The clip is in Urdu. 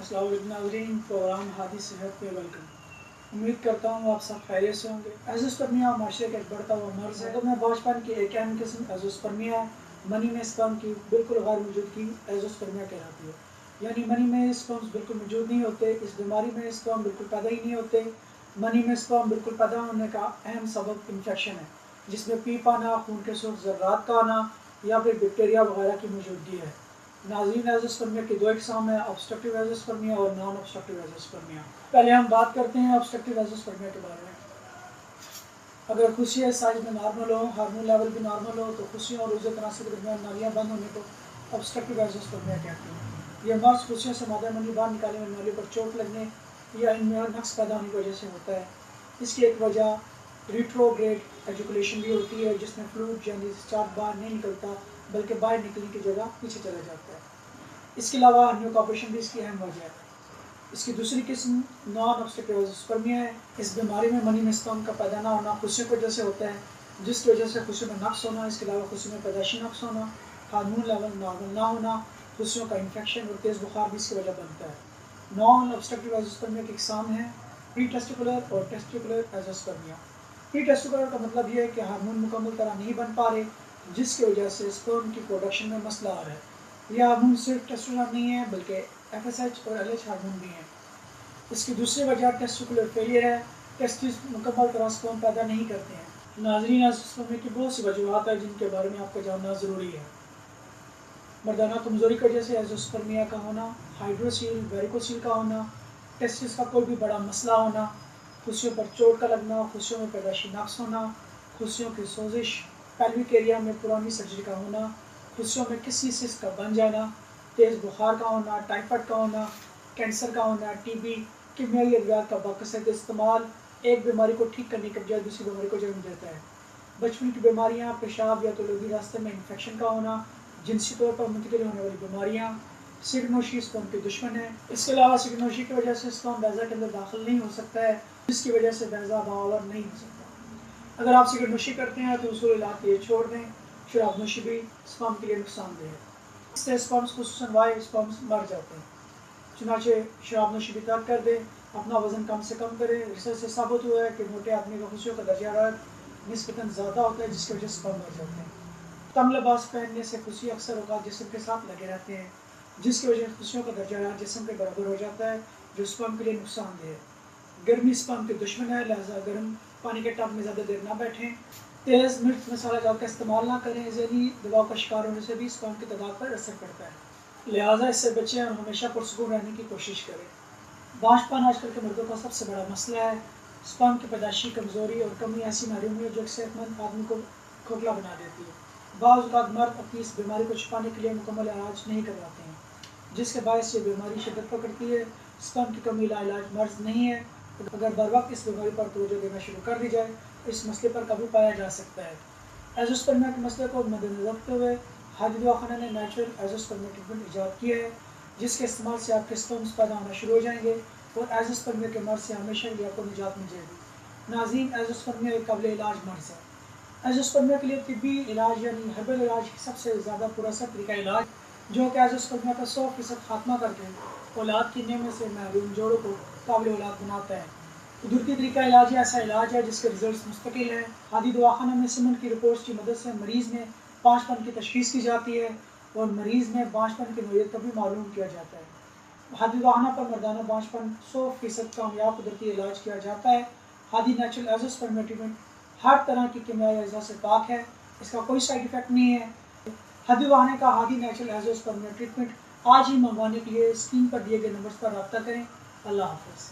السلام علیکم ناظرین، پروگرام ہادی صحت پہ ویلکم۔ امید کرتا ہوں آپ سب خیریت سے ہوں گے۔ ایزوسپرمیا معاشرے کا ایک بڑھتا ہوا مرض ہے۔ میں بانجھپن کی ایک اہم قسم ایزوسپرمیا ہے۔ منی میں سپرم کی بالکل غیر موجودگی ایزوسپرمیا کہلاتی ہے، یعنی منی میں سپرمز بالکل موجود نہیں ہوتے۔ اس بیماری میں سپرم بالکل پیدا ہی نہیں ہوتے۔ منی میں سپرم بالکل پیدا ہونے کا اہم سبب انفیکشن ہے، جس میں پیپ آنا، خون کے سرخ ذرات کا آنا یا پھر بیکٹیریا وغیرہ کی موجودگی ہے۔ ناظرین، ایزوسپرمیا کی دو اقسام ہیں، آبسٹرکٹیو ایزوسپرمیا اور نان آبسٹرکٹیو ایزوسپرمیا۔ پہلے ہم بات کرتے ہیں آبسٹرکٹیو ایزوسپرمیا کے بارے میں۔ اگر خصیہ سائز میں نارمل ہو، ہارمون لیول بھی نارمل ہو، تو خصیوں اور عضو تناسب کے درمیان نالیاں بند ہونے کو آبسٹرکٹیو ایزوسپرمیا کہتے ہیں۔ یہ مرض خصیوں سے مادہ منی باہر نکالنے میں نالیوں پر چوٹ لگنے یا ان میں نقص پیدا ہونے کی وجہ سے ہوتا ہے۔ اس کی ایک وجہ ریٹروگریڈ ایجوکولیشن بھی ہوتی ہے، جس میں فلوئڈ یعنی ڈسچارج باہر نہیں نکلتا بلکہ باہر نکلنے کی جگہ پیچھے چلا جاتا ہے۔ اس کے علاوہ ہرنیو کا آپریشن بھی اس کی اہم وجہ ہے۔ اس کی دوسری قسم نان آبسٹرکٹیو ایزوسپرمیا ہے۔ اس بیماری میں منی میں سپرم کا پیدا نہ ہونا خصیوں کی وجہ سے ہوتا ہے، جس کی وجہ سے خصیوں میں نقص ہونا، اس کے علاوہ خصیوں میں پیدائشی نقص ہونا، ہارمون لیول نارمل نہ ہونا، خصیوں کا انفیکشن اور تیز بخار بھی اس کی وجہ بنتا ہے۔ نان آبسٹرکٹیو ایزوسپرمیا کی اقسام ہیں پری ٹیسٹیکولر اور ٹیسٹیکولر ایزوسپرمیا۔ پری ٹیسٹیکولر کا مطلب یہ ہے کہ ہارمون مکمل طرح نہیں بن پا رہے، جس کی وجہ سے سپرم کی پروڈکشن میں مسئلہ آ رہا ہے۔ یہ ہارمون صرف ٹیسٹوسٹیرون نہیں ہے بلکہ FSH اور LH ہارمون بھی ہیں۔ اس کی دوسری وجہ ٹیسٹیکولر فیلئر ہے، ٹیسٹس مکمل طرح سپرم پیدا نہیں کرتے ہیں۔ ناظرین، ایزوسپرمیا کی بہت سی وجوہات ہیں جن کے بارے میں آپ کو جاننا ضروری ہے۔ مردانہ کمزوری کی وجہ سے ایزوسپرمیا کا ہونا، ہائیڈروسیل ویریکوسیل کا ہونا، ٹیسٹس کا کوئی بھی بڑا مسئلہ ہونا، خصیوں پر چوٹ کا لگنا، خصیوں میں پیدائشی نقص ہونا، خصیوں کی سوزش، پیلوک ایریا میں پرانی سرجری کا ہونا، خصیوں میں کسی سسٹ کا بن جانا، تیز بخار کا ہونا، ٹائیفائڈ کا ہونا، کینسر کا ہونا، TB، کیمیائی ادویات کا باقاعدہ استعمال ایک بیماری کو ٹھیک کرنے کے بجائے دوسری بیماری کو جنم دیتا ہے۔ بچپن کی بیماریاں، پیشاب یا تولدی راستے میں انفیکشن کا ہونا، جنسی طور پر منتقل ہونے والی بیماریاں، سگنوشی سپرم کے دشمن ہے۔ اس کے علاوہ سگنوشی کی وجہ سے سپرم بیضہ کے اندر داخل نہیں ہو سکتا ہے، جس کی وجہ سے بیضہ باور نہیں ہو سکتا۔ اگر آپ سگریٹ نوشی کرتے ہیں تو اصول علاج کے لیے چھوڑ دیں۔ شراب نوشی بھی سپرم کے لیے نقصان دہ ہے، اس سے سپرمز خصوصاً وائی سپرمز مر جاتے ہیں۔ چنانچہ شراب نوشی بھی ترک کر دیں، اپنا وزن کم سے کم کریں۔ ریسرچ سے ثابت ہوا ہے کہ موٹے آدمی کا خصیوں کا درجہ حرارت نسبتاً زیادہ ہوتا ہے، جس کی وجہ سے سپرم مر جاتے ہیں۔ کم لباس پہننے سے خصی اکثر اوقات جسم کے ساتھ لگے رہتے ہیں، جس کی وجہ سے خصیوں کا درجہ حرارت جسم کے برابر ہو جاتا ہے، جو سپرم کے لیے نقصان دہ ہے۔ گرمی سپرم کے دشمن ہے، لہذا گرم پانی کے ٹب میں زیادہ دیر نہ بیٹھیں۔ تیز مرچ مسالہ جات کا استعمال نہ کریں، ذہنی دباؤ کا شکار ہونے سے بھی سپرم کی تعداد پر اثر پڑتا ہے، لہٰذا اس سے بچیں اور ہمیشہ پرسکون رہنے کی کوشش کریں۔ بانجھپن آج کل کے مردوں کا سب سے بڑا مسئلہ ہے۔ سپرم کی پیدائشی کمزوری اور کمی ایسی محرومی ہے جو ایک صحت مند آدمی کو کھوکھلا بنا دیتی ہے۔ بعض اوقات مرد اپنی اس بیماری کو چھپانے کے لیے مکمل علاج نہیں کرواتے ہیں، جس کے باعث یہ بیماری شدت پکڑتی ہے۔ سپرم کی کمی لاعلاج مرض نہیں ہے، اگر بر وقت اس بیماری پر توجہ دینا شروع کر دی جائے تو اس مسئلے پر قابو پایا جا سکتا ہے۔ ایزوسپرمیا کے مسئلے کو مدنظر رکھتے ہوئے ہادی دواخانہ نے نیچرل ایزوسپرمیا ٹریٹمنٹ ایجاد کیا ہے، جس کے استعمال سے آپ کے سپرمز پیدا ہونا شروع ہو جائیں گے اور ایزوسپرمیا کے مرض سے ہمیشہ کے لیے آپ کو نجات مل جائے گی۔ ناظرین، ایزوسپرمیا ایک قابل علاج مرض ہے۔ ایزوسپرمیا کے لیے طبی علاج یعنی ہربل علاج سب سے زیادہ پر اثر طریقہ علاج، جو کہ ایزوسپرمیا کا 100% خاتمہ کر کے اولاد کی نعمت سے محروم جوڑوں کو قابل اولاد بناتا ہے۔ قدرتی طریقہ علاج یہ ایسا علاج ہے جس کے رزلٹس مستقل ہیں۔ ہادی دواخانہ میں سیمنٹ کی رپورٹس کی مدد سے مریض میں بانجھپن کی تشخیص کی جاتی ہے اور مریض میں بانجھپن کی نوعیت کا بھی معلوم کیا جاتا ہے۔ ہادی دواخانہ پر مردانہ بانجھپن 100% کامیاب قدرتی علاج کیا جاتا ہے۔ ہادی نیچرل ایزوسپرمیا ٹریٹمنٹ ہر طرح کی کیمیائی اجزاء سے پاک ہے، اس کا کوئی سائیڈ افیکٹ نہیں ہے۔ ہادی دواخانہ کا ہادی نیچرل ایزوسپرمیا ٹریٹمنٹ آج ہی منگوانے کے لیے اسکرین پر دیے گئے نمبرز پر رابطہ کریں۔ اللہ حافظ۔